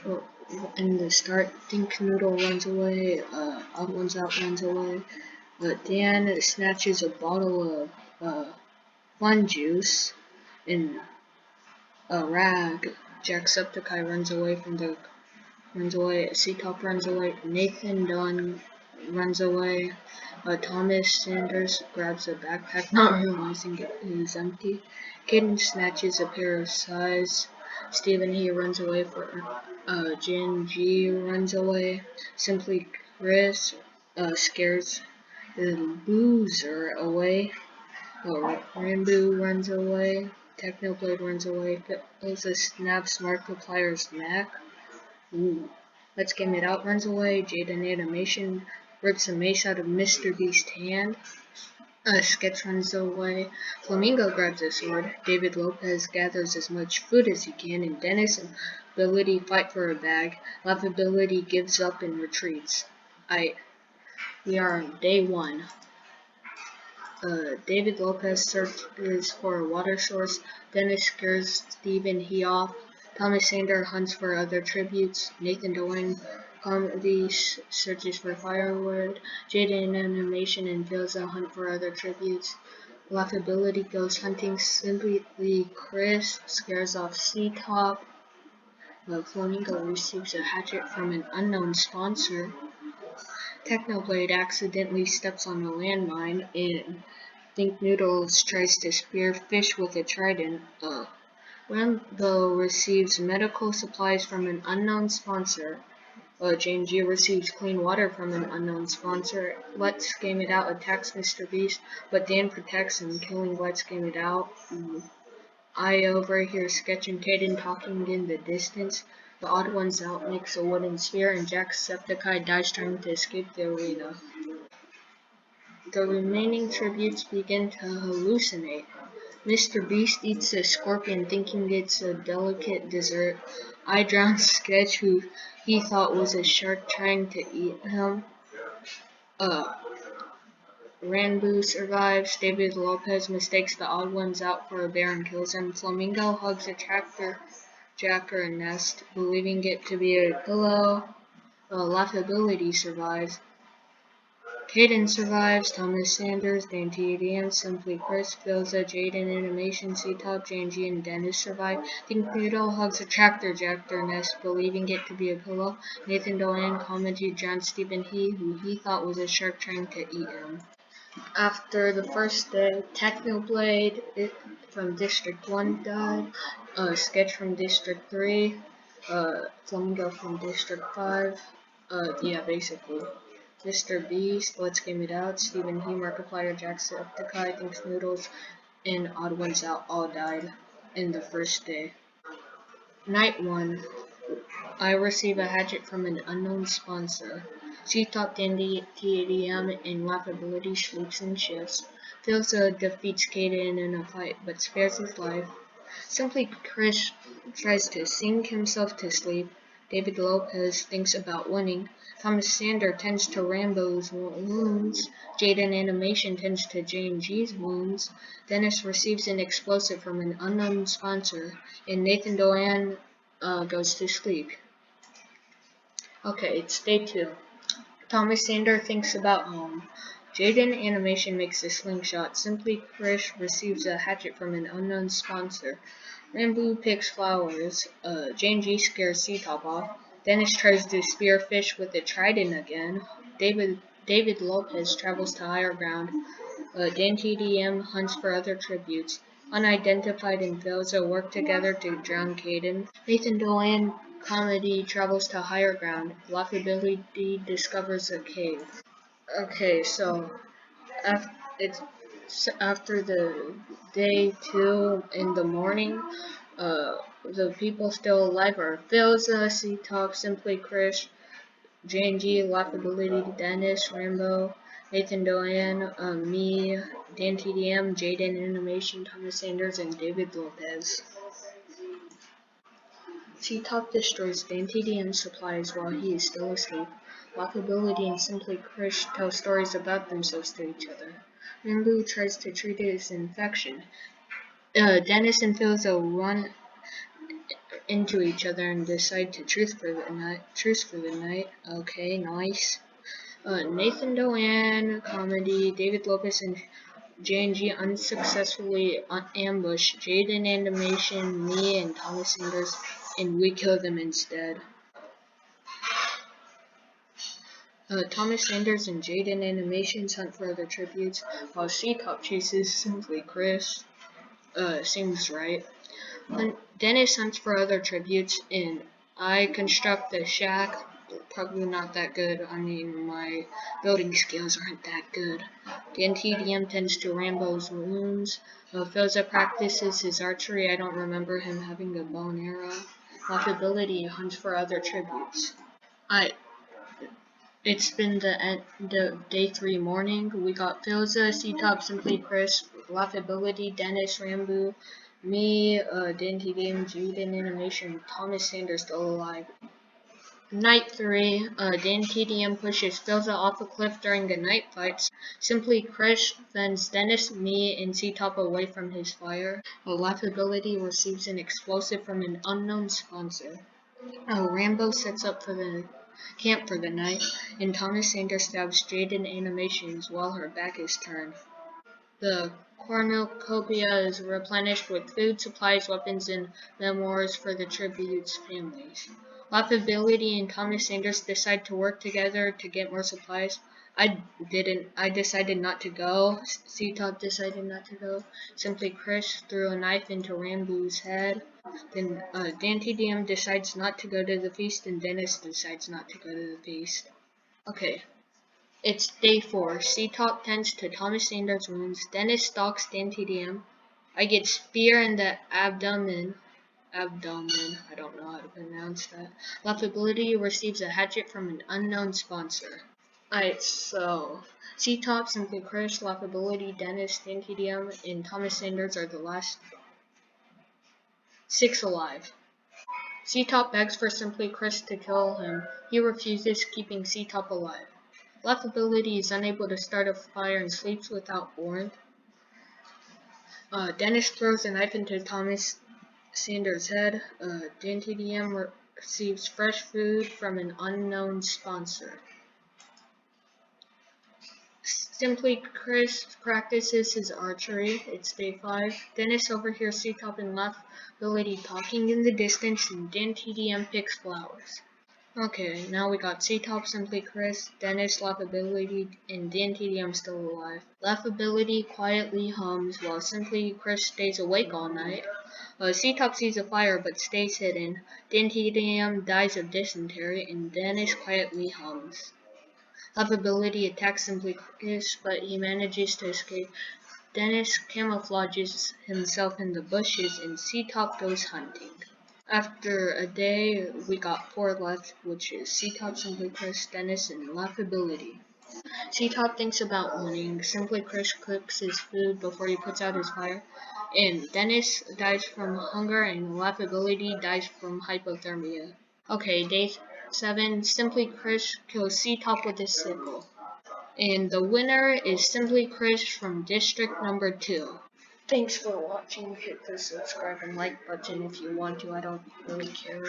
Well, in the start, Think Noodle runs away, Odd Ones Out runs away, but Dan snatches a bottle of fun juice in a rag. Jacksepticeye runs away, C-Top runs away, Nathan Dunn runs away, Thomas Sanders grabs a backpack not realizing it is empty, Kaden snatches a pair of size, Stephen he runs away for Jin G runs away, Simply Chris scares the loser away, Rainbow runs away, Technoblade runs away, Ilza snaps Markiplier's neck. Ooh. Let's Game It Out runs away, Jaden Animation rips a mace out of Mr. Beast's hand, Sketch runs away, Flamingo grabs a sword, David Lopez gathers as much food as he can, and Dennis and Ability fight for a bag, Laughability gives up and retreats. We are on day 1. David Lopez searches for a water source, Dennis scares Stephen he off, Thomas Sander hunts for other tributes, Nathan Doane comedy searches for firewood, Jaden Animation and Vilza hunt for other tributes, Laughability goes hunting, Simply Chris scares off C-Top, Flamingo receives a hatchet from an unknown sponsor, Technoblade accidentally steps on a landmine, and Think Noodles tries to spear fish with a trident. Rambo receives medical supplies from an unknown sponsor. Jane G receives clean water from an unknown sponsor. Let's Game It Out attacks Mr. Beast, but Dan protects him, killing Let's Game It Out. I overhear Sketch and Kaden talking in the distance. The Odd Ones Out makes a wooden sphere, and Jacksepticeye dies trying to escape the arena. The remaining tributes begin to hallucinate. Mr. Beast eats a scorpion thinking it's a delicate dessert. I drown Sketch who he thought was a shark trying to eat him. Ranboo survives. David Lopez mistakes the Odd Ones Out for a bear and kills him. Flamingo hugs a tractor jacker nest, believing it to be a pillow. Laughability survives. Kaden survives, Thomas Sanders, Dan TDM, Simply Chris, Vilza, Jaden Animation, C-Top, J&G, and Dennis survive. Think Noodle hugs a tractor jacker nest, believing it to be a pillow. Nathan Doane commented John Stephen He, who he thought was a shark trying to eat him. After the first day, Technoblade from District 1 died, Sketch from District 3, Flamingo from District 5, yeah, basically. Mr. Beast, Let's Game It Out, Stephen He, Markiplier, Jacksepticeye, Thinks Noodles, and Odd Ones Out all died in the first day. Night 1. I receive a hatchet from an unknown sponsor. C-Top, Dandy, TADM, and Laughability sleeps in shifts. Filza defeats Kaden in a fight but spares his life. Simply Chris tries to sing himself to sleep. David Lopez thinks about winning. Thomas Sander tends to Rambo's wounds. Jaden Animation tends to J&G's wounds. Dennis receives an explosive from an unknown sponsor. And Nathan Doane goes to sleep. Okay, it's day 2. Thomas Sander thinks about home. Jaden Animation makes a slingshot. Simply Chris receives a hatchet from an unknown sponsor. Rambo picks flowers. J&G scares C-Top off. Dennis tries to spear fish with a trident again. David Lopez travels to higher ground. Dan TDM hunts for other tributes. Unidentified and Velza work together to drown Kaden. Nathan Doane comedy travels to higher ground. Laughability discovers a cave. Okay, so it's after the day 2 in the morning. The people still alive are Filza, C-Top, Simply Chris, J&G, Laughability, Dennis, Rambo, Nathan Doane, me, Dan TDM, Jaden Animation, Thomas Sanders, and David Lopez. C-Top destroys Dan TDM supplies while he is still asleep. Laughability and Simply Chris tell stories about themselves to each other. Rambo tries to treat his infection. Dennis and Filza run into each other and decide to truce for the night. Okay, nice. Nathan Doan comedy. David Lopez and J&G unsuccessfully ambush Jaden Animation, me, and Thomas Sanders, and we kill them instead. Thomas Sanders and Jaden Animations hunt for other tributes, while C-Top chases Simply Chris. Seems right. Dennis hunts for other tributes, and I construct the shack. Probably not that good. I mean, my building skills aren't that good. Dan TDM tends to Rambo's wounds. Filza practices his archery. I don't remember him having a bow and arrow. Walkability hunts for other tributes. It's been the end of day 3 morning. We got Filza, C-Top, Simply Chris, Laughability, Dennis, Rambo, me, Dan TDM, Jaden Animation, Thomas Sanders still alive. Night 3, Dan TDM pushes Filza off a cliff during the night fights. Simply Chris fends Dennis, me, and C-Top away from his fire. Laughability receives an explosive from an unknown sponsor. Rambo sets up for the camp for the night, and Thomas Sanders stabs Jaden Animations while her back is turned. The cornucopia is replenished with food, supplies, weapons, and memoirs for the tribute's families. Laughability and Thomas Sanders decide to work together to get more supplies. I didn't. I decided not to go. C-Top decided not to go. Simply Chris threw a knife into Rambo's head. Then Dan TDM decides not to go to the feast, and Dennis decides not to go to the feast. Okay. It's day 4. C-Top tends to Thomas Sanders' wounds. Dennis stalks Dan TDM. I get spear in the abdomen. I don't know how to pronounce that. Laughability receives a hatchet from an unknown sponsor. Alright, so C-Top, Simply Chris, Laughability, Dennis, Dan TDM, and Thomas Sanders are the last 6 alive. C-Top begs for Simply Chris to kill him. He refuses, keeping C-Top alive. Laughability is unable to start a fire and sleeps without warrant. Dennis throws a knife into Thomas Sanders' head. Dan TDM receives fresh food from an unknown sponsor. Simply Chris practices his archery. It's day 5. Dennis overhears C-Top and Laughability talking in the distance, and Dan TDM picks flowers. Okay, now we got C-Top, Simply Chris, Dennis, Laughability, and Dan TDM still alive. Laughability quietly hums while Simply Chris stays awake all night. C-Top sees a fire but stays hidden. Dan TDM dies of dysentery, and Dennis quietly hums. Laughability attacks Simply Chris, but he manages to escape. Dennis camouflages himself in the bushes, and C-Top goes hunting. After a day, we got 4 left, which is C-Top, Simply Chris, Dennis, and Laughability. C-Top thinks about winning. Simply Chris cooks his food before he puts out his fire. And Dennis dies from hunger, and Laughability dies from hypothermia. Okay, day 7, Simply Chris kills C-Top with his sickle. And the winner is Simply Chris from District Number 2. Thanks for watching. Hit the subscribe and like button if you want to. I don't really care.